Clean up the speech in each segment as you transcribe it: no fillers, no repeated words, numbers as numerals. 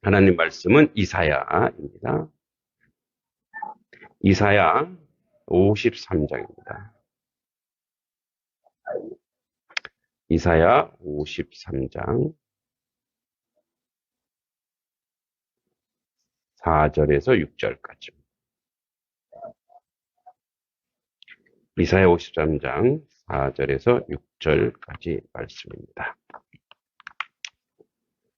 하나님 말씀은 이사야입니다. 이사야 53장입니다. 이사야 53장 4절에서 6절까지. 이사야 53장 4절에서 6절까지 말씀입니다.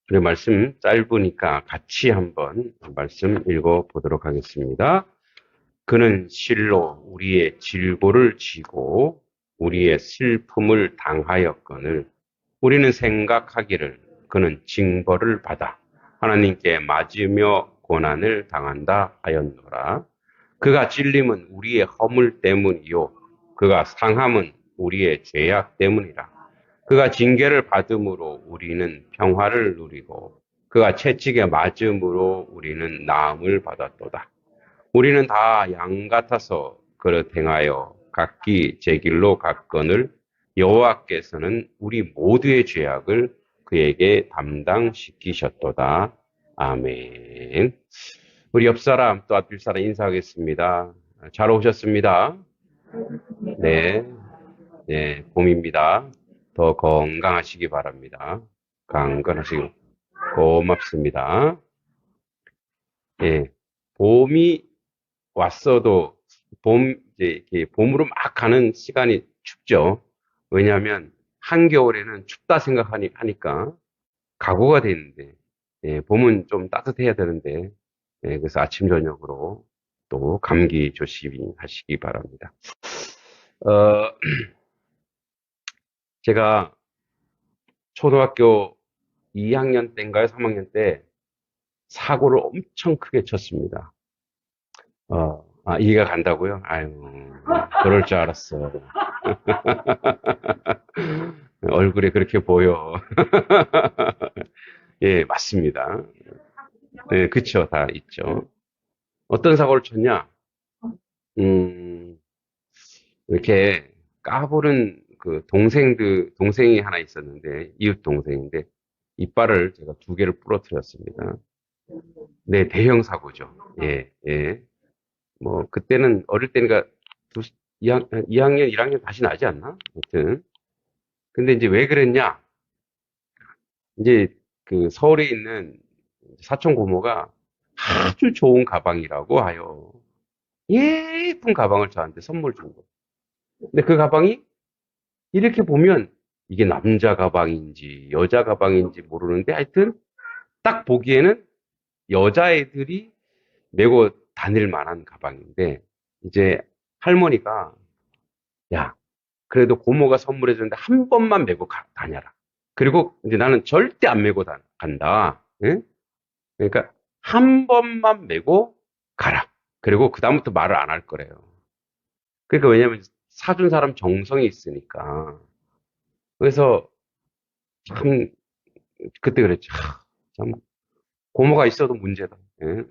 그리고 말씀 짧으니까 같이 한번 말씀 읽어보도록 하겠습니다. 그는 실로 우리의 질고를 지고 우리의 슬픔을 당하였거늘 우리는 생각하기를 그는 징벌을 받아 하나님께 맞으며 고난을 당한다 하였노라. 그가 찔림은 우리의 허물 때문이요 그가 상함은 우리의 죄악 때문이라. 그가 징계를 받음으로 우리는 평화를 누리고 그가 채찍에 맞음으로 우리는 나음을 받았도다. 우리는 다 양 같아서 그릇 행하여 각기 제 길로 갔거늘 여호와께서는 우리 모두의 죄악을 그에게 담당시키셨도다. 아멘. 우리 옆 사람 또 앞길 사람 인사하겠습니다. 잘 오셨습니다. 네, 네, 봄입니다. 더 건강하시기 바랍니다. 건강하시고 고맙습니다. 예, 봄이 왔어도 이제 이렇게 봄으로 막 가는 시간이 춥죠. 왜냐하면 한겨울에는 춥다 생각하니까 각오가 되는데, 예, 봄은 좀 따뜻해야 되는데, 예, 그래서 아침 저녁으로 또 감기 조심하시기 바랍니다. 제가 초등학교 2학년 때인가요? 3학년 때 사고를 엄청 크게 쳤습니다. 이해가 간다고요? 아유, 그럴 줄 알았어. 얼굴에 그렇게 보여. 예, 맞습니다. 네, 그쵸, 다 있죠. 어떤 사고를 쳤냐? 음, 이렇게 까부른 그 동생이 하나 있었는데, 이웃 동생인데, 이빨을 제가 2개를 부러뜨렸습니다. 네, 대형 사고죠. 예, 예. 뭐, 그때는, 어릴 때니까 2학년, 1학년 다시 나지 않나? 아무튼. 근데 이제 왜 그랬냐? 이제 그 서울에 있는 사촌 고모가 아주 좋은 가방이라고 하여 예쁜 가방을 저한테 선물 준 거예요. 근데 그 가방이 이렇게 보면 이게 남자 가방인지 여자 가방인지 모르는데 하여튼 딱 보기에는 여자애들이 메고 다닐 만한 가방인데 이제 할머니가 야, 그래도 고모가 선물해 줬는데 한 번만 메고 다녀라. 그리고 이제 나는 절대 안 메고 간다. 예? 그러니까 한 번만 메고 가라. 그리고 그다음부터 말을 안 할 거래요. 그러니까 왜냐면 사준 사람 정성이 있으니까. 그래서 참 그때 그랬죠. 참 고모가 있어도 문제다. 예?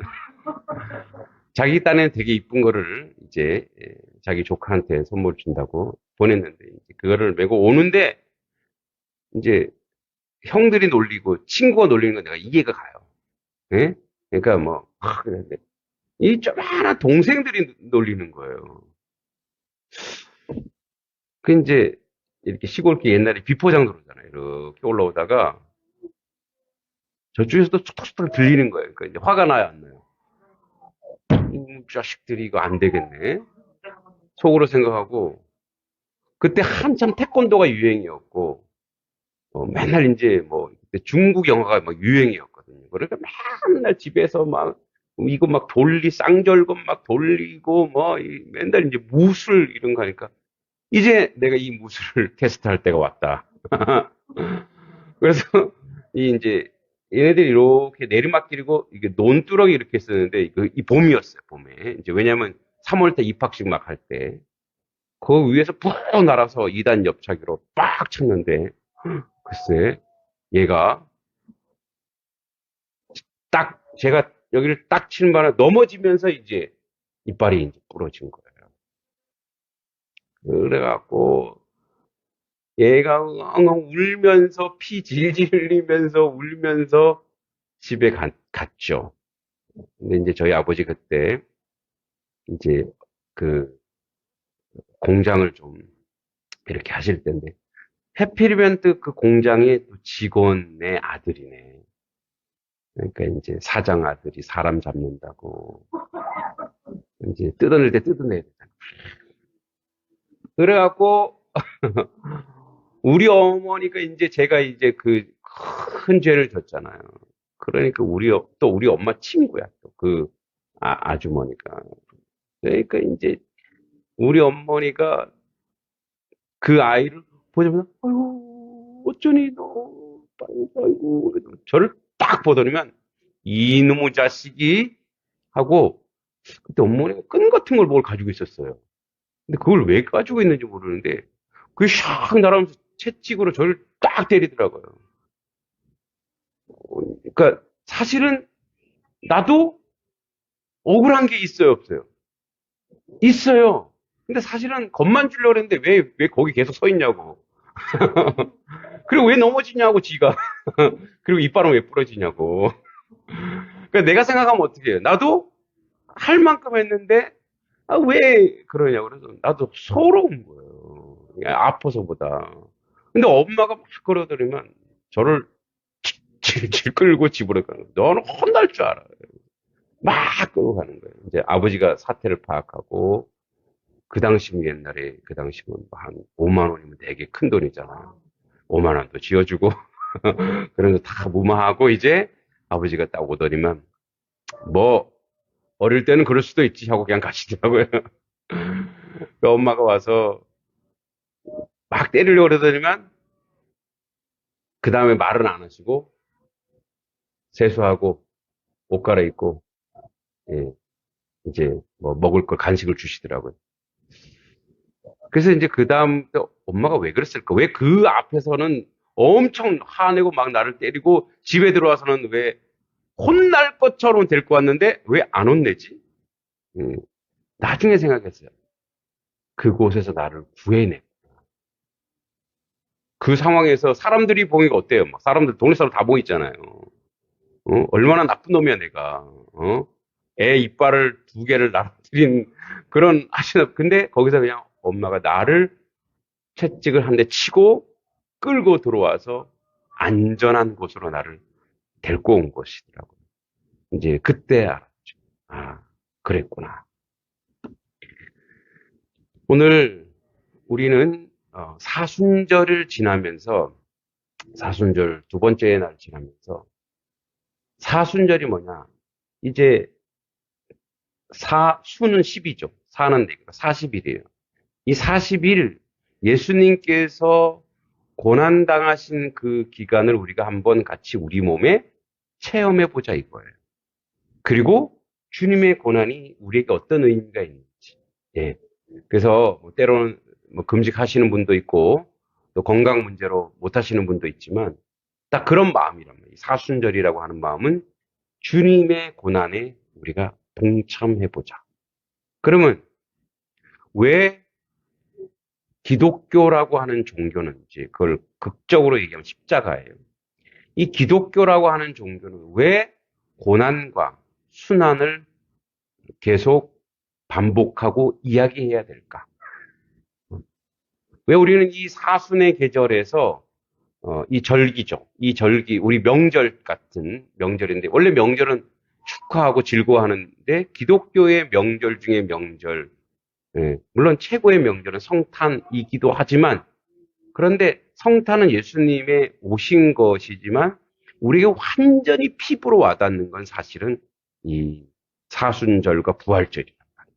자기 딴에는 되게 이쁜 거를 이제 자기 조카한테 선물 준다고 보냈는데 이제 그거를 메고 오는데 이제 형들이 놀리고 친구가 놀리는 건 내가 이해가 가요. 예? 그러니까 뭐 그런데 이 조그마한 동생들이 놀리는 거예요. 그 이제 이렇게 시골길 옛날에 비포장도 그러잖아요. 이렇게 올라오다가 저쪽에서도 툭툭툭 들리는 거예요. 그러니까 이제 화가 나요, 안 나요? 자식들이 이거 안 되겠네. 속으로 생각하고 그때 한참 태권도가 유행이었고 맨날 이제 뭐 그때 중국 영화가 막 유행이었거든요. 그러니까 맨날 집에서 막 이거 막 쌍절곤 막 돌리고 뭐 맨날 이제 무술 이런 거 하니까 이제 내가 이 무술을 테스트할 때가 왔다. 그래서 이 이제 얘네들이 이렇게 내리막길이고 이게 논두렁이 이렇게 있었는데 이 봄이었어요. 봄에 이제 왜냐하면 3월달 입학식 막 할 때 그 위에서 푹 날아서 2단 옆차기로 빡 쳤는데 글쎄 얘가 딱 제가 여기를 딱 치는 바람에 넘어지면서 이제 이빨이 이제 부러진 거예요. 그래갖고 얘가 엉엉 울면서 피 질질 흘리면서 울면서 집에 갔죠. 근데 이제 저희 아버지 그때 이제 그 공장을 좀 이렇게 하실 텐데 해피리면 그 공장의 또 직원의 아들이네. 그러니까 이제 사장 아들이 사람 잡는다고 이제 뜯어낼 때 뜯어내야 되잖아. 그래갖고 우리 어머니가 이제 제가 이제 그 큰 죄를 졌잖아요. 그러니까 또 우리 엄마 친구야. 또 그 아주머니가. 그러니까 이제 우리 어머니가 그 아이를 보자마자 아이고 어쩌니 너 아이고 저를 딱 보더니만 이놈의 자식이 하고 그때 어머니가 끈 같은 걸 뭘 가지고 있었어요. 근데 그걸 왜 가지고 있는지 모르는데 그게 샥 날아오면서 채찍으로 저를 딱 때리더라고요. 그러니까 사실은 나도 억울한 게 있어요, 없어요? 있어요. 근데 사실은 겁만 주려고 그랬는데 왜 거기 계속 서 있냐고. 그리고 왜 넘어지냐고, 지가. 그리고 이빨은 왜 부러지냐고. 그러니까 내가 생각하면 어떻게 해요? 나도 할 만큼 했는데, 아, 왜 그러냐고. 그래서 나도 서러운 거예요. 그냥 아파서보다. 근데 엄마가 막 그러더니만 저를 질질 끌고 집으로 가는 거예요. 너는 혼날 줄 알아. 막 끌고 가는 거예요. 이제 아버지가 사태를 파악하고, 그 당시면 옛날에, 그 당시면 한 5만 원이면 되게 큰 돈이잖아요. 5만 원도 지어주고, 그래서 다 무마하고, 이제 아버지가 딱 오더니만, 뭐, 어릴 때는 그럴 수도 있지 하고 그냥 가시더라고요. 그 엄마가 와서 막 때리려고 그러더니만, 그 다음에 말은 안 하시고, 세수하고, 옷 갈아입고, 예, 이제 뭐 먹을 걸 간식을 주시더라고요. 그래서 이제 그 다음 또 엄마가 왜 그랬을까? 왜 그 앞에서는 엄청 화내고 막 나를 때리고 집에 들어와서는 왜 혼날 것처럼 데리고 왔는데 왜 안 혼내지? 음, 나중에 생각했어요. 그곳에서 나를 구해내. 그 상황에서 사람들이 보기가 어때요? 막 사람들, 동네 사람 다 보이잖아요. 얼마나 나쁜 놈이야, 내가. 애 이빨을 2개를 날아들인 그런 하시는, 근데 거기서 그냥 엄마가 나를 채찍을 한 대 치고 끌고 들어와서 안전한 곳으로 나를 데리고 온 것이더라고요. 이제 그때 알았죠. 아, 그랬구나. 오늘 우리는 사순절을 지나면서 사순절 두 번째 날 지나면서 사순절이 뭐냐? 이제 수는 10이죠. 사는 내기가 40일이에요. 이 40일 예수님께서 고난당하신 그 기간을 우리가 한번 같이 우리 몸에 체험해 보자 이거예요. 그리고 주님의 고난이 우리에게 어떤 의미가 있는지. 예. 그래서 뭐 때로는 뭐 금식하시는 분도 있고 또 건강 문제로 못 하시는 분도 있지만 딱 그런 마음이란 말이에요. 사순절이라고 하는 마음은 주님의 고난에 우리가 동참해 보자. 그러면 왜 기독교라고 하는 종교는 이제 그걸 극적으로 얘기하면 십자가예요. 이 기독교라고 하는 종교는 왜 고난과 순환을 계속 반복하고 이야기해야 될까? 왜 우리는 이 사순의 계절에서 이 절기죠. 이 절기, 우리 명절 같은 명절인데 원래 명절은 축하하고 즐거워하는데 기독교의 명절 중에 명절, 예, 물론 최고의 명절은 성탄이기도 하지만 그런데 성탄은 예수님의 오신 것이지만 우리에게 완전히 피부로 와닿는 건 사실은 이 사순절과 부활절이란 말이에요.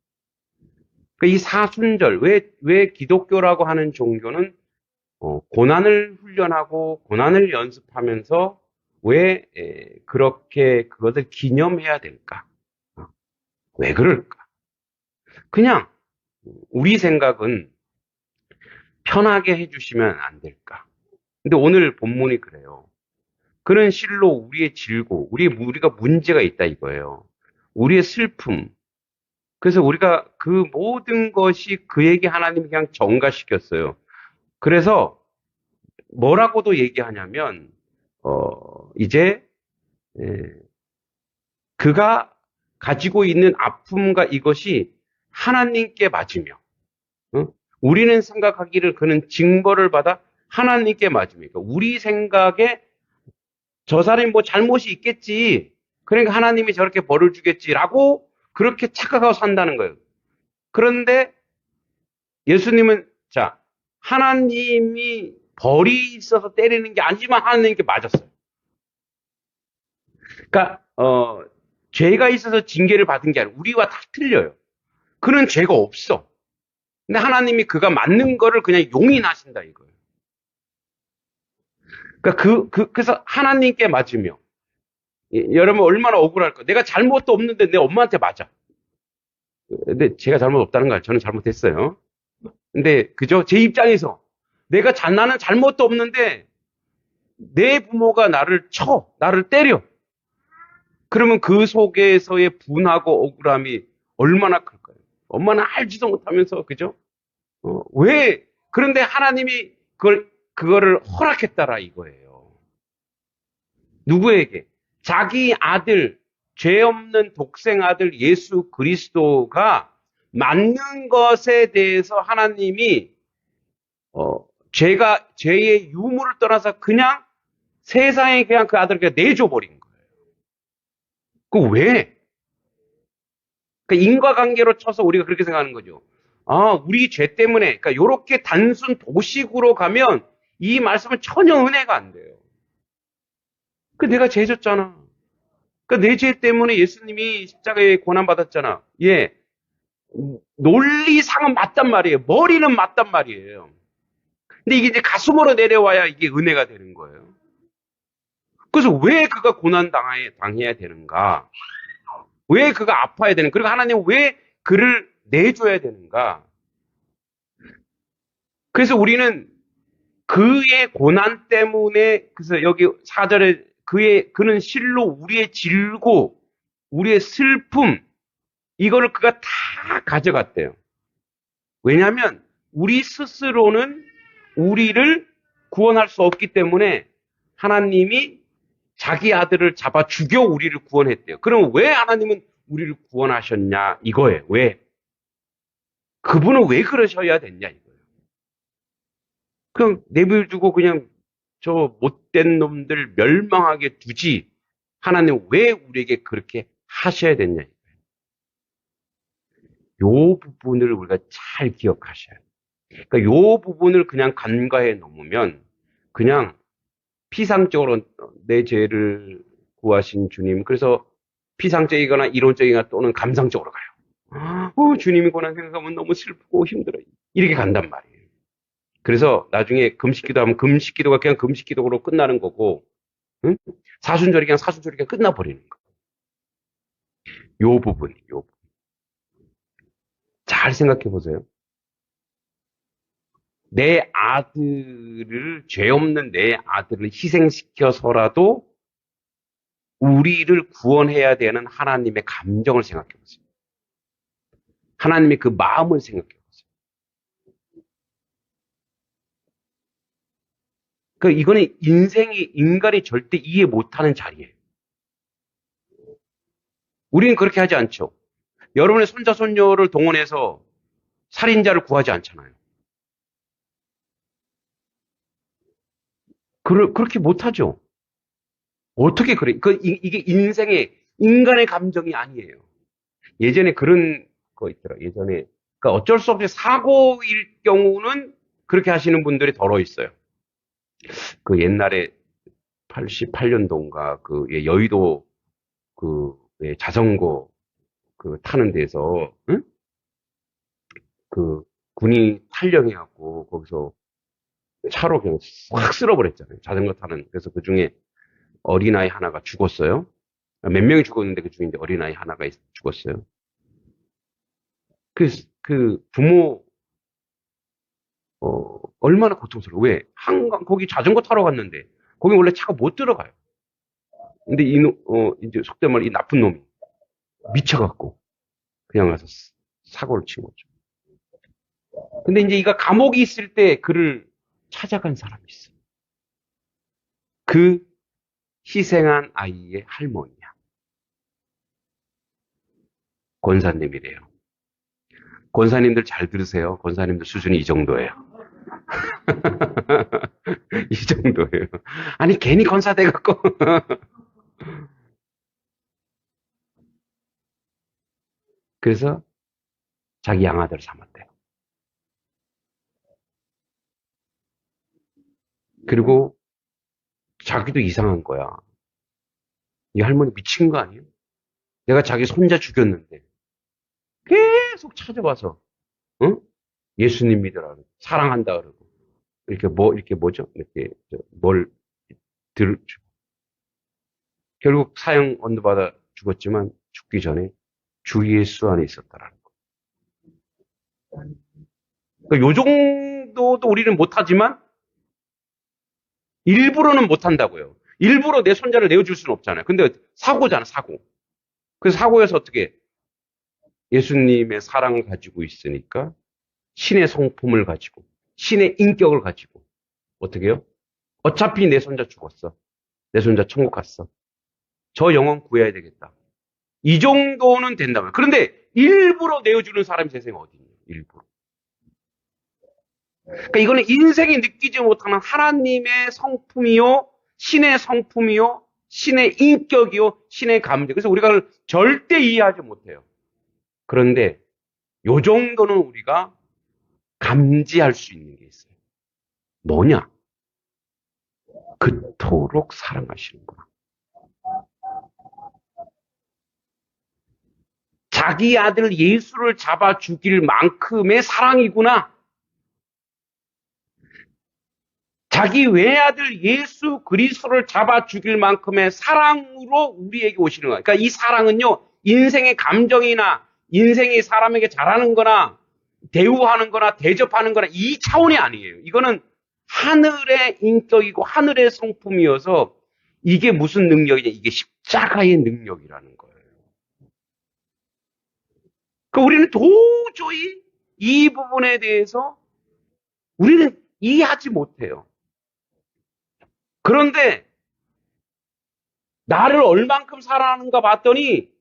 그러니까 이 사순절, 왜 기독교라고 하는 종교는 고난을 훈련하고 고난을 연습하면서 왜 그렇게 그것을 기념해야 될까? 어, 왜 그럴까? 그냥 우리 생각은 편하게 해주시면 안 될까? 근데 오늘 본문이 그래요. 그는 실로 우리의 질고, 우리가 문제가 있다 이거예요. 우리의 슬픔. 그래서 우리가 그 모든 것이 그에게 하나님이 그냥 전가시켰어요. 그래서 뭐라고도 얘기하냐면, 이제, 예, 그가 가지고 있는 아픔과 이것이 하나님께 맞으며, 어? 우리는 생각하기를 그는 징벌을 받아 하나님께 맞으며, 그러니까 우리 생각에 저 사람이 뭐 잘못이 있겠지, 그러니까 하나님이 저렇게 벌을 주겠지라고 그렇게 착각하고 산다는 거예요. 그런데 예수님은, 자, 하나님이 벌이 있어서 때리는 게 아니지만 하나님께 맞았어요. 그러니까 죄가 있어서 징계를 받은 게 아니라 우리와 다 틀려요. 그는 죄가 없어. 근데 하나님이 그가 맞는 거를 그냥 용인하신다 이거예요. 그러니까 그래서 하나님께 맞으며, 여러분 얼마나 억울할까? 내가 잘못도 없는데 내 엄마한테 맞아. 근데 제가 잘못 없다는 걸 저는 잘못했어요. 근데 그죠? 제 입장에서 나는 잘못도 없는데 내 부모가 나를 쳐, 나를 때려. 그러면 그 속에서의 분하고 억울함이 얼마나 클까요? 엄마는 알지도 못하면서, 그죠? 왜? 그런데 하나님이 그거를 허락했다라 이거예요. 누구에게? 자기 아들, 죄 없는 독생 아들 예수 그리스도가 맞는 것에 대해서 하나님이, 죄의 유무를 떠나서 그냥 세상에 그냥 그 아들을 그냥 내줘버린 거예요. 그 왜? 그 인과관계로 쳐서 우리가 그렇게 생각하는 거죠. 아, 우리 죄 때문에, 그러니까 이렇게 단순 도식으로 가면 이 말씀은 전혀 은혜가 안 돼요. 그 내가 죄 졌잖아. 그러니까 내 죄 때문에 예수님이 십자가에 고난 받았잖아. 예, 논리상은 맞단 말이에요. 머리는 맞단 말이에요. 근데 이게 이제 가슴으로 내려와야 이게 은혜가 되는 거예요. 그래서 왜 그가 고난 당해야 되는가? 왜 그가 아파야 되는가? 그리고 하나님은 왜 그를 내줘야 되는가? 그래서 우리는 그의 고난 때문에, 그래서 여기 4절에 그는 실로 우리의 질고, 우리의 슬픔, 이거를 그가 다 가져갔대요. 왜냐하면 우리 스스로는 우리를 구원할 수 없기 때문에 하나님이 자기 아들을 잡아 죽여 우리를 구원했대요. 그럼 왜 하나님은 우리를 구원하셨냐 이거예요. 왜? 그분은 왜 그러셔야 됐냐 이거예요. 그냥 내버려두고 그냥 저 못된 놈들 멸망하게 두지, 하나님 왜 우리에게 그렇게 하셔야 됐냐 이거예요. 요 부분을 우리가 잘 기억하셔야 돼요. 그러니까 요 부분을 그냥 간과해 놓으면 그냥 피상적으로 내 죄를 구하신 주님, 그래서 피상적이거나 이론적이거나 또는 감상적으로 가요. 주님이 고난 생각하면 너무 슬프고 힘들어요. 이렇게 간단 말이에요. 그래서 나중에 금식기도하면 금식기도가 그냥 금식기도로 끝나는 거고, 응? 사순절이 그냥 사순절이 그냥 끝나버리는 거예요. 요 부분. 잘 생각해 보세요. 죄 없는 내 아들을 희생시켜서라도 우리를 구원해야 되는 하나님의 감정을 생각해 보세요. 하나님의 그 마음을 생각해 보세요. 그러니까 이거는 인간이 절대 이해 못하는 자리예요. 우리는 그렇게 하지 않죠. 여러분의 손자, 손녀를 동원해서 살인자를 구하지 않잖아요. 그렇게 못하죠. 어떻게 그래? 이게 인간의 감정이 아니에요. 예전에 그런 거 있더라. 예전에. 그러니까 어쩔 수 없이 사고일 경우는 그렇게 하시는 분들이 더러 있어요. 그 옛날에 88년도인가 여의도 자전거 타는 데서, 응? 그 군이 탈영해갖고 거기서 차로 그냥 확 쓸어버렸잖아요. 자전거 타는. 그래서 그 중에 어린아이 하나가 죽었어요. 몇 명이 죽었는데 그 중에 이제 어린아이 하나가 죽었어요. 그 부모, 얼마나 고통스러워. 왜? 거기 자전거 타러 갔는데, 거기 원래 차가 못 들어가요. 근데 이제 속된 말, 이 나쁜 놈이 미쳐갖고, 그냥 가서 사고를 친 거죠. 근데 이제 이가 감옥에 있을 때 그를 찾아간 사람이 있어. 그 희생한 아이의 할머니야. 권사님이래요. 권사님들 잘 들으세요. 권사님들 수준이 이 정도예요. 이 정도예요. 아니, 괜히 권사 돼갖고. 그래서 자기 양아들 삼았대요. 그리고 자기도 이상한 거야. 이 할머니 미친 거 아니에요? 내가 자기 손자 죽였는데 계속 찾아와서 예수님 믿으라 그러고 사랑한다 그러고 이렇게 뭐죠? 이렇게 뭘 결국 사형 언도받아 죽었지만 죽기 전에 주 예수 안에 있었다라는 거. 그러니까 요 정도도 우리는 못하지만 일부러는 못한다고요. 일부러 내 손자를 내어줄 수는 없잖아요. 근데 사고잖아, 사고. 그래서 사고에서 어떻게 예수님의 사랑을 가지고 있으니까 신의 성품을 가지고 신의 인격을 가지고 어떻게 해요? 어차피 내 손자 죽었어. 내 손자 천국 갔어. 저 영혼 구해야 되겠다. 이 정도는 된다면. 그런데 일부러 내어주는 사람이 세상에 어디 있냐? 일부러. 그러니까 이거는 인생이 느끼지 못하는 하나님의 성품이요, 신의 성품이요, 신의 인격이요, 신의 감정. 그래서 우리가 그걸 절대 이해하지 못해요. 그런데 요 정도는 우리가 감지할 수 있는 게 있어요. 뭐냐? 그토록 사랑하시는구나. 자기 아들 예수를 잡아 죽일 만큼의 사랑이구나. 자기 외아들 예수 그리스도를 잡아 죽일 만큼의 사랑으로 우리에게 오시는 거예요. 그러니까 이 사랑은요, 인생의 감정이나 인생이 사람에게 잘하는 거나 대우하는 거나 대접하는 거나 이 차원이 아니에요. 이거는 하늘의 인격이고 하늘의 성품이어서 이게 무슨 능력이냐? 이게 십자가의 능력이라는 거예요. 그러니까 우리는 도저히 이 부분에 대해서 우리는 이해하지 못해요. 그런데 나를 얼만큼 사랑하는가 봤더니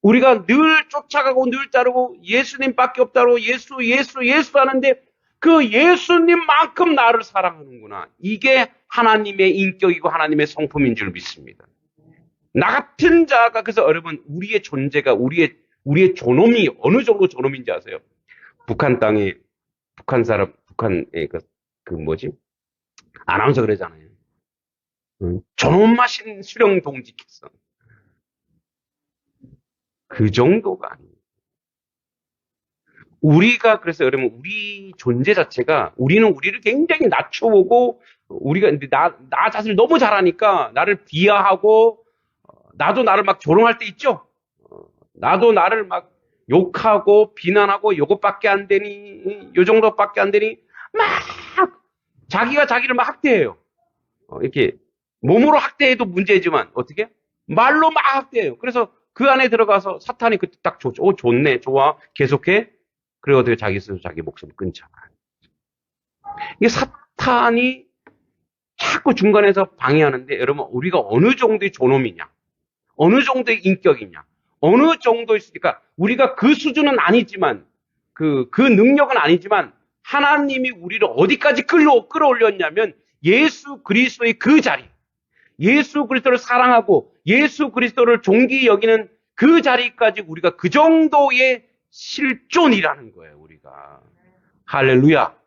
우리가 늘 쫓아가고 늘 따르고 예수님밖에 없다고 예수 하는데 그 예수님만큼 나를 사랑하는구나. 이게 하나님의 인격이고 하나님의 성품인 줄 믿습니다. 나 같은 자가 그래서 여러분 우리의 존재가 우리의 존엄이 어느 정도 존엄인지 아세요? 북한 땅에 북한 사람 북한의 그 뭐지? 아나운서 그러잖아요. 존엄하신 수령 동지께서 그 정도가 아니에요. 우리가 그래서 여러분 우리 존재 자체가 우리는 우리를 굉장히 낮춰보고 우리가 나 자신을 너무 잘하니까 나를 비하하고 나도 나를 막 조롱할 때 있죠. 나도 나를 막 욕하고 비난하고 요것밖에 안 되니 요 정도밖에 안 되니 막 자기가 자기를 막 학대해요. 이렇게 몸으로 학대해도 문제지만 어떻게 말로 막 학대해요. 그래서 그 안에 들어가서 사탄이 그때 딱 좋네 좋아 계속해. 그리고 어떻게 자기 스스로 자기 목숨을 끊잖아요. 이게 사탄이 자꾸 중간에서 방해하는데 여러분 우리가 어느 정도의 존엄이냐 어느 정도의 인격이냐 어느 정도 있으니까 우리가 그 수준은 아니지만 그 능력은 아니지만 하나님이 우리를 어디까지 끌어올렸냐면 예수 그리스도의 그 자리 예수 그리스도를 사랑하고 예수 그리스도를 존귀히 여기는 그 자리까지 우리가 그 정도의 실존이라는 거예요, 우리가. 할렐루야.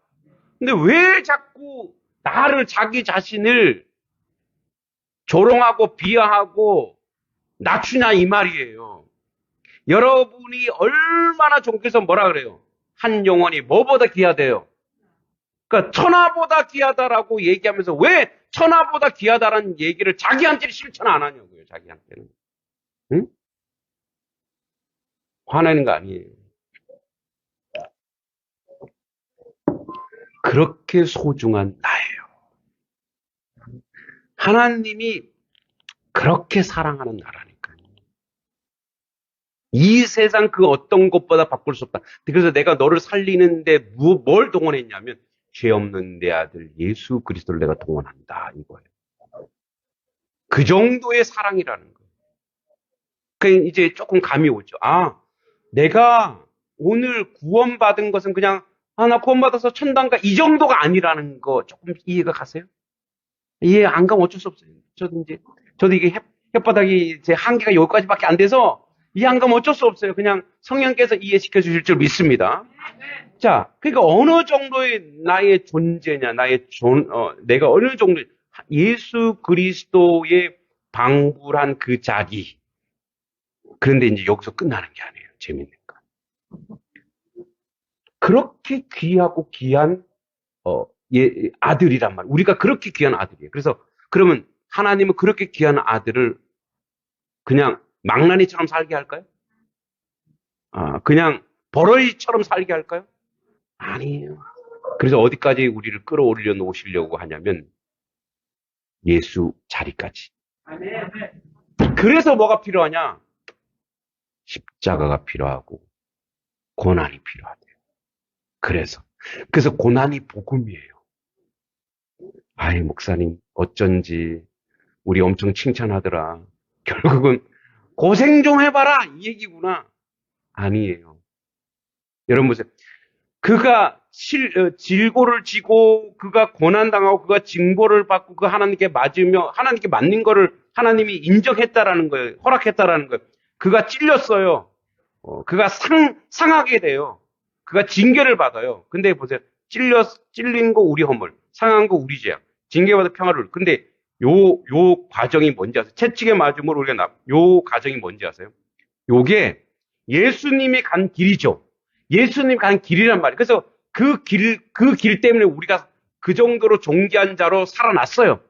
근데 왜 자꾸 나를 자기 자신을 조롱하고 비하하고 낮추냐 이 말이에요. 여러분이 얼마나 존귀해서 뭐라 그래요? 한 영혼이 뭐보다 귀하대요? 그러니까 천하보다 귀하다라고 얘기하면서 왜 천하보다 귀하다라는 얘기를 자기한테는 실천 안 하냐고요, 자기한테는. 응? 화내는 거 아니에요. 그렇게 소중한 나예요. 하나님이 그렇게 사랑하는 나라니까요. 이 세상 그 어떤 것보다 바꿀 수 없다. 그래서 내가 너를 살리는데 뭘 동원했냐면 죄 없는 내 아들 예수 그리스도를 내가 동원한다 이거예요. 그 정도의 사랑이라는 거예요. 그 이제 조금 감이 오죠. 아, 내가 오늘 구원받은 것은 그냥 나 구원받아서 천당가 이 정도가 아니라는 거 조금 이해가 가세요? 이해 안 가면 어쩔 수 없어요. 저도 이게 혓바닥이 제 한계가 여기까지밖에 안 돼서 이해 안 가면 어쩔 수 없어요. 그냥 성령께서 이해시켜 주실 줄 믿습니다. 자, 그러니까 어느 정도의 나의 존재냐, 내가 어느 정도 예수 그리스도의 방불한 그 자기. 그런데 이제 여기서 끝나는 게 아니에요. 재밌으니까. 그렇게 귀하고 귀한 아들이란 말. 우리가 그렇게 귀한 아들이에요. 그래서 그러면 하나님은 그렇게 귀한 아들을 그냥 망나니처럼 살게 할까요? 그냥 버러지처럼 살게 할까요? 아니에요. 그래서 어디까지 우리를 끌어올려 놓으시려고 하냐면 예수 자리까지. 그래서 뭐가 필요하냐? 십자가가 필요하고 고난이 필요하대요. 그래서 고난이 복음이에요. 아이, 목사님, 어쩐지 우리 엄청 칭찬하더라. 결국은 고생 좀 해봐라 이 얘기구나. 아니에요. 여러분 보세요. 그가 질고를 지고 그가 고난당하고 그가 징벌을 받고 그 하나님께 맞으며 하나님께 맞는 거를 하나님이 인정했다라는 거예요. 허락했다라는 거예요. 그가 찔렸어요. 그가 상하게 돼요. 그가 징계를 받아요. 근데 보세요. 찔린 거 우리 허물, 상한 거 우리 죄악, 징계받아 평화를. 근데 요 과정이 뭔지 아세요? 채찍에 맞음으로 요 과정이 뭔지 아세요? 요게 예수님이 간 길이죠. 예수님이 간 길이란 말이에요. 그래서 그 길 때문에 우리가 그 정도로 존귀한 자로 살아났어요.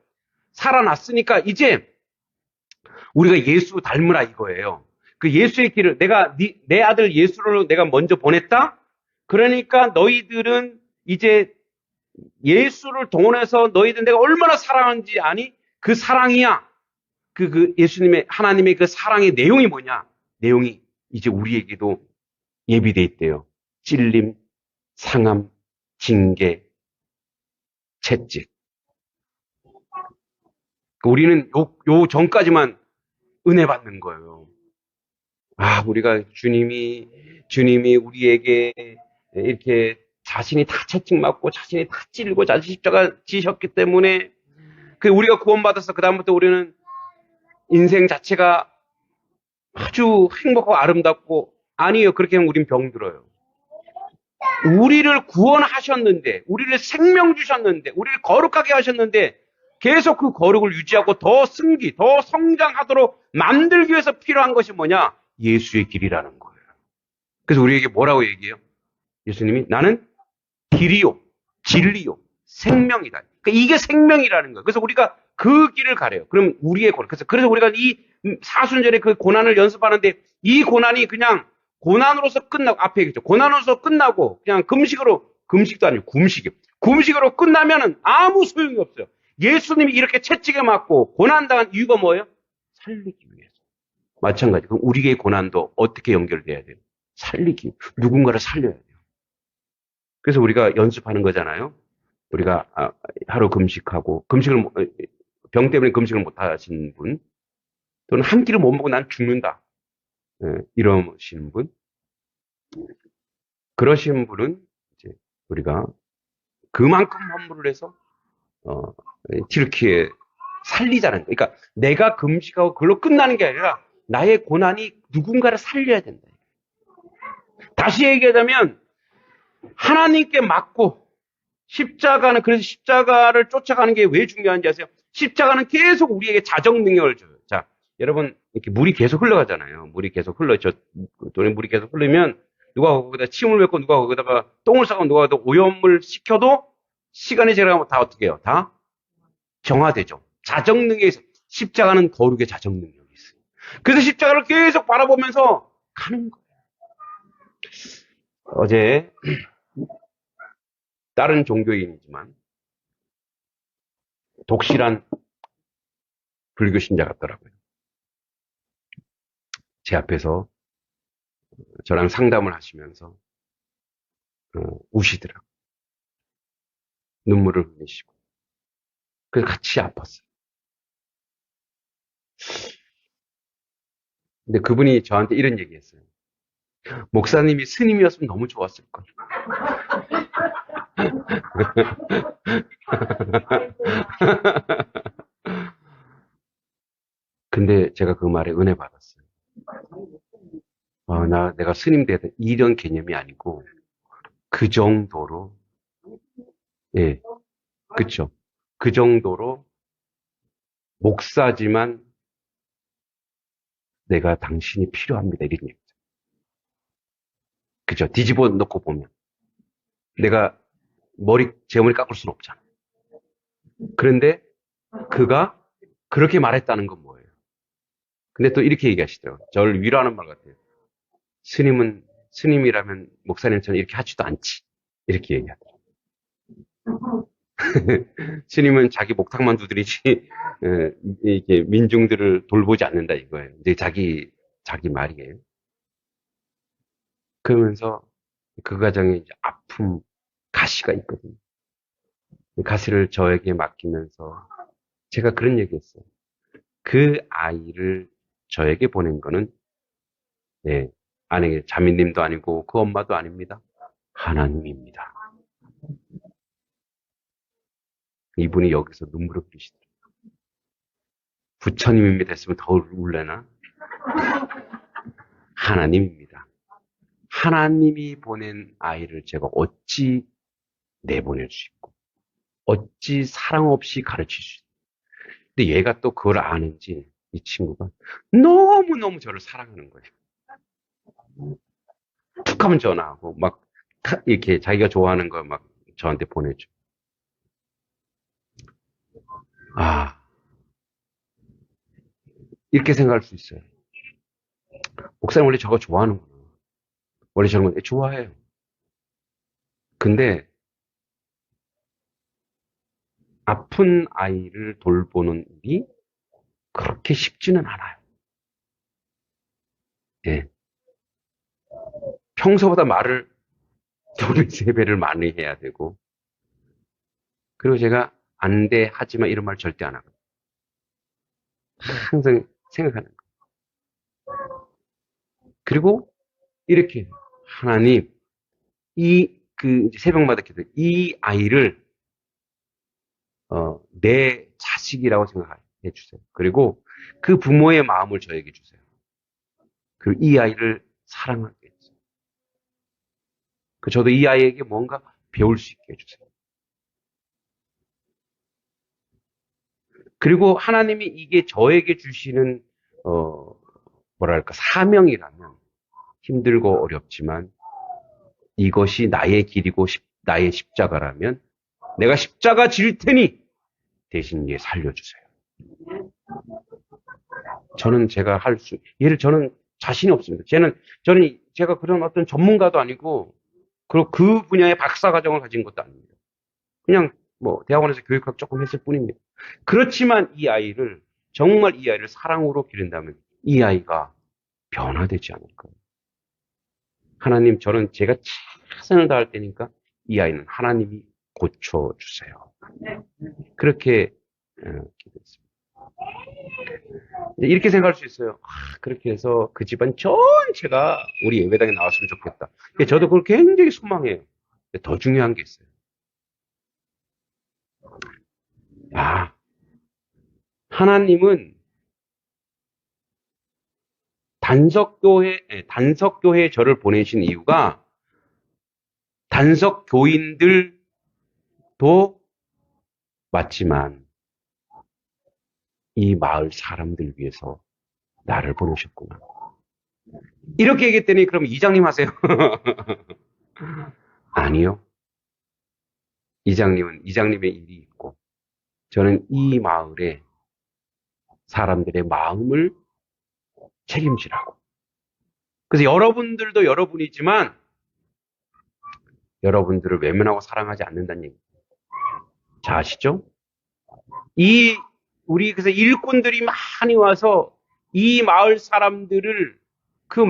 살아났으니까 이제 우리가 예수 닮으라 이거예요. 그 예수의 길을 내 아들 예수를 내가 먼저 보냈다? 그러니까 너희들은 이제 예수를 동원해서 너희들 내가 얼마나 사랑하는지 아니? 그 사랑이야. 예수님의, 하나님의 그 사랑의 내용이 뭐냐? 내용이 이제 우리에게도 예비돼 있대요. 찔림, 상함, 징계, 채찍. 우리는 요 전까지만 은혜 받는 거예요. 우리가 주님이 우리에게 이렇게 자신이 다 채찍 맞고 자신이 다 찔리고 자신이 십자가 지셨기 때문에 우리가 구원받아서 그다음부터 우리는 인생 자체가 아주 행복하고 아름답고 아니에요. 그렇게 하면 우린 병들어요. 우리를 구원하셨는데 우리를 생명 주셨는데 우리를 거룩하게 하셨는데 계속 그 거룩을 유지하고 더 성장하도록 만들기 위해서 필요한 것이 뭐냐? 예수의 길이라는 거예요. 그래서 우리에게 뭐라고 얘기해요? 예수님이 나는 길이요, 진리요, 생명이다. 그러니까 이게 생명이라는 거예요. 그래서 우리가 그 길을 가래요. 그럼 우리의 고난. 그래서 우리가 이 사순절에 그 고난을 연습하는데 이 고난이 그냥 고난으로서 끝나고 앞에 얘기했죠. 고난으로서 끝나고 그냥 금식도 아니고 금식으로 끝나면은 아무 소용이 없어요. 예수님이 이렇게 채찍에 맞고 고난당한 이유가 뭐예요? 살리기 위해서. 마찬가지. 그럼 우리의 고난도 어떻게 연결돼야 돼요? 누군가를 살려야 돼요. 그래서 우리가 연습하는 거잖아요. 우리가 하루 금식하고 병 때문에 금식을 못 하시는 분 또는 한 끼를 못 먹고 난 죽는다. 이러시는 분. 그러신 분은 이제 우리가 그만큼 환물을 해서 이렇게 살리자는 거예요. 그러니까 내가 금식하고 그걸로 끝나는 게 아니라 나의 고난이 누군가를 살려야 된다. 다시 얘기하자면 하나님께 맞고 그래서 십자가를 쫓아가는 게 왜 중요한지 아세요? 십자가는 계속 우리에게 자정 능력을 줘요. 자, 여러분, 이렇게 물이 계속 흘러가잖아요. 물이 계속 흘르면, 누가 거기다 침을 뱉고, 누가 거기다가 똥을 싸고, 누가 거기다 오염을 시켜도, 시간이 지나가면 다 어떻게 해요? 다 정화되죠. 자정 능력이 있어요. 십자가는 거룩의 자정 능력이 있어요. 그래서 십자가를 계속 바라보면서 가는 거예요. 어제, 다른 종교인이지만 독실한 불교 신자 같더라고요. 제 앞에서 저랑 상담을 하시면서 우시더라고요. 눈물을 흘리시고. 그래서 같이 아팠어요. 근데 그분이 저한테 이런 얘기 했어요. 목사님이 스님이었으면 너무 좋았을 걸. 근데 제가 그 말에 은혜 받았어요. 내가 스님 되다 이런 개념이 아니고 그 정도로, 예, 그쵸. 그 정도로 목사지만 내가 당신이 필요합니다. 이런 얘기죠. 그죠. 뒤집어 놓고 보면. 내가 제 머리 깎을 수는 없잖아. 그런데 그가 그렇게 말했다는 건 뭐예요? 근데 또 이렇게 얘기하시더라고요. 저를 위로하는 말 같아요. 스님이라면 목사님처럼 이렇게 하지도 않지. 이렇게 얘기하더라고요. 스님은 자기 목탁만 두드리지, 이게 민중들을 돌보지 않는다 이거예요. 이제 자기 말이에요. 그러면서 그 과정에 이제 아픔, 가시가 있거든요. 가시를 저에게 맡기면서 제가 그런 얘기 했어요. 그 아이를 저에게 보낸 거는, 네, 아니, 자매님도 아니고 그 엄마도 아닙니다. 하나님입니다. 이분이 여기서 눈물을 흘리시더라고요. 부처님입니다 했으면 더 울래나? 하나님입니다. 하나님이 보낸 아이를 제가 어찌 내보낼 수 있고, 어찌 사랑 없이 가르칠 수 있고. 근데 얘가 또 그걸 아는지, 이 친구가 너무너무 저를 사랑하는 거예요. 툭 하면 전화하고, 막, 이렇게 자기가 좋아하는 거 막 저한테 보내줘. 아, 이렇게 생각할 수 있어요. 목사님 원래 저거 좋아하는구나. 원래 저런 거 좋아해요. 근데 아픈 아이를 돌보는 일이 그렇게 쉽지는 않아요. 예. 평소보다 말을 두 배, 세 배를 많이 해야 되고. 그리고 제가 안 돼, 하지만 이런 말 절대 안 하거든요. 항상 생각하는 거. 그리고 이렇게 하나님, 이제 새벽마다 기도, 이 아이를 내 자식이라고 생각해 주세요. 그리고 그 부모의 마음을 저에게 주세요. 그리고 이 아이를 사랑하게 해주세요. 저도 이 아이에게 뭔가 배울 수 있게 해주세요. 그리고 하나님이 이게 저에게 주시는 뭐랄까 사명이라면 힘들고 어렵지만 이것이 나의 길이고 나의 십자가라면 내가 십자가 질 테니 대신 얘 살려주세요. 저는 제가 저는 자신이 없습니다. 저는 제가 그런 어떤 전문가도 아니고 그리고 그 분야의 박사 과정을 가진 것도 아닙니다. 그냥 뭐 대학원에서 교육학 조금 했을 뿐입니다. 그렇지만 정말 이 아이를 사랑으로 기른다면 이 아이가 변화되지 않을까요? 하나님, 제가 최선을 다할 테니까 이 아이는 하나님이 고쳐주세요. 그렇게 기도했습니다. 이렇게 생각할 수 있어요. 그렇게 해서 그 집안 전체가 우리 예배당에 나왔으면 좋겠다. 저도 그걸 굉장히 소망해요. 더 중요한 게 있어요. 하나님은 단석교회에 저를 보내신 이유가 단석교인들도 맞지만 이 마을 사람들 위해서 나를 보내셨구나. 이렇게 얘기했더니 그럼 이장님 하세요. 아니요. 이장님은 이장님의 일이 있고 저는 이 마을의 사람들의 마음을 책임지라고. 그래서 여러분들도 여러분이지만 여러분들을 외면하고 사랑하지 않는다는 얘기. 자, 아시죠? 그래서 일꾼들이 많이 와서 이 마을 사람들을 그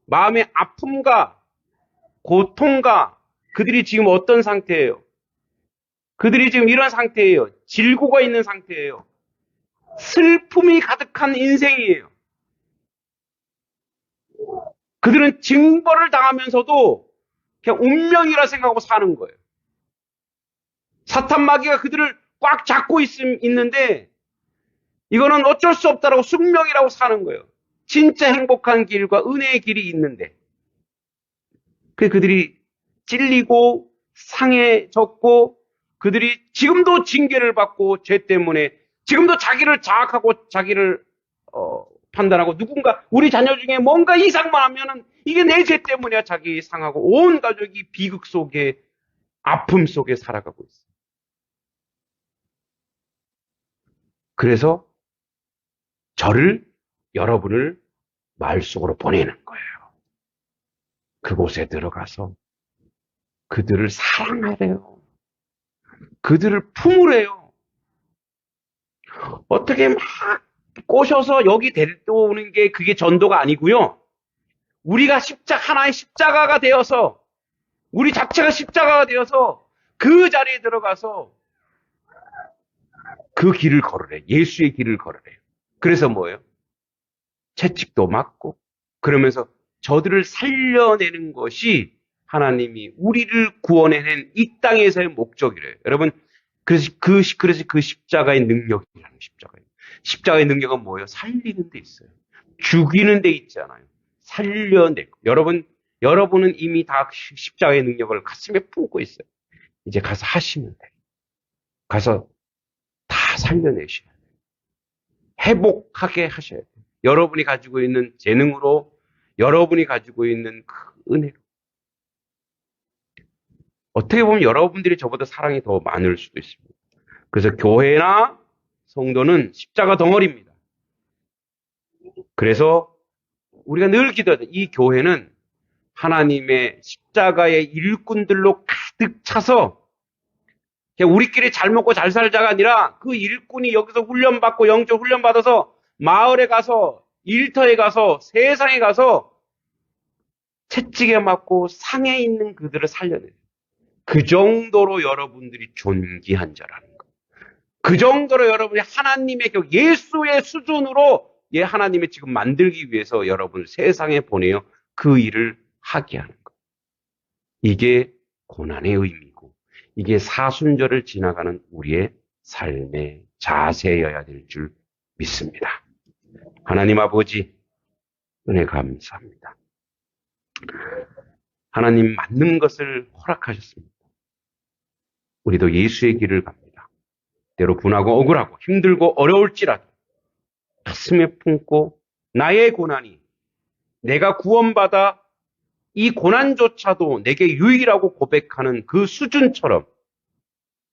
마음의 아픔과 고통과 그들이 지금 어떤 상태예요? 그들이 지금 이런 상태예요. 질고가 있는 상태예요. 슬픔이 가득한 인생이에요. 그들은 징벌을 당하면서도 그냥 운명이라 생각하고 사는 거예요. 사탄 마귀가 그들을 꽉 잡고 있는데 이거는 어쩔 수 없다라고 숙명이라고 사는 거예요. 진짜 행복한 길과 은혜의 길이 있는데 그들이 찔리고 상해졌고 그들이 지금도 징계를 받고 죄 때문에 지금도 자기를 자학하고 자기를 판단하고 누군가 우리 자녀 중에 뭔가 이상만 하면은 이게 내 죄 때문이야 자기 상하고 온 가족이 비극 속에 아픔 속에 살아가고 있어요. 그래서 여러분을 마을 속으로 보내는 거예요. 그곳에 들어가서 그들을 사랑하래요. 그들을 품으래요. 어떻게 막 꼬셔서 여기 데려오는 게 그게 전도가 아니고요. 우리가 하나의 십자가가 되어서 우리 자체가 십자가가 되어서 그 자리에 들어가서 그 길을 걸으래. 예수의 길을 걸으래요. 그래서 뭐예요? 채찍도 맞고 그러면서 저들을 살려내는 것이 하나님이 우리를 구원해낸 이 땅에서의 목적이래요. 여러분, 그래서 그 십자가의 능력이라는 십자가예요. 십자가의 능력은 뭐예요? 살리는 데 있어요. 죽이는 데 있지 않아요. 살려내고. 여러분은 이미 다 십자가의 능력을 가슴에 품고 있어요. 이제 가서 하시면 돼요. 가서 다 살려내셔야 돼요. 회복하게 하셔야 돼요. 여러분이 가지고 있는 재능으로, 여러분이 가지고 있는 그 은혜로. 어떻게 보면 여러분들이 저보다 사랑이 더 많을 수도 있습니다. 그래서 교회나 성도는 십자가 덩어리입니다. 그래서 우리가 늘 기도하죠. 이 교회는 하나님의 십자가의 일꾼들로 가득 차서 그냥 우리끼리 잘 먹고 잘 살자가 아니라 그 일꾼이 여기서 훈련받고 영적 훈련받아서 마을에 가서 일터에 가서 세상에 가서 채찍에 맞고 상해 있는 그들을 살려내요. 그 정도로 여러분들이 존귀한 자라는 거예요. 그 정도로 여러분이 하나님의 예수의 수준으로 하나님이 지금 만들기 위해서 여러분을 세상에 보내어 그 일을 하게 하는 거예요. 이게 고난의 의미고 이게 사순절을 지나가는 우리의 삶의 자세여야 될 줄 믿습니다. 하나님 아버지 은혜 감사합니다. 하나님 맞는 것을 허락하셨습니다. 우리도 예수의 길을 갑니다. 때로 분하고 억울하고 힘들고 어려울지라도 가슴에 품고 나의 고난이 내가 구원받아 이 고난조차도 내게 유일하고 고백하는 그 수준처럼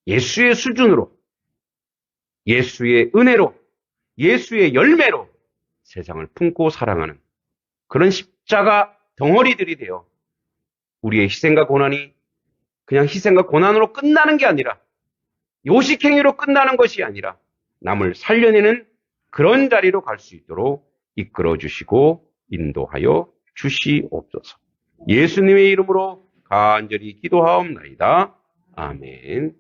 예수의 수준으로 예수의 은혜로 예수의 열매로 세상을 품고 사랑하는 그런 십자가 덩어리들이 되어 우리의 희생과 고난이 그냥 희생과 고난으로 끝나는 게 아니라 요식행위로 끝나는 것이 아니라 남을 살려내는 그런 자리로 갈 수 있도록 이끌어 주시고 인도하여 주시옵소서. 예수님의 이름으로 간절히 기도하옵나이다. 아멘.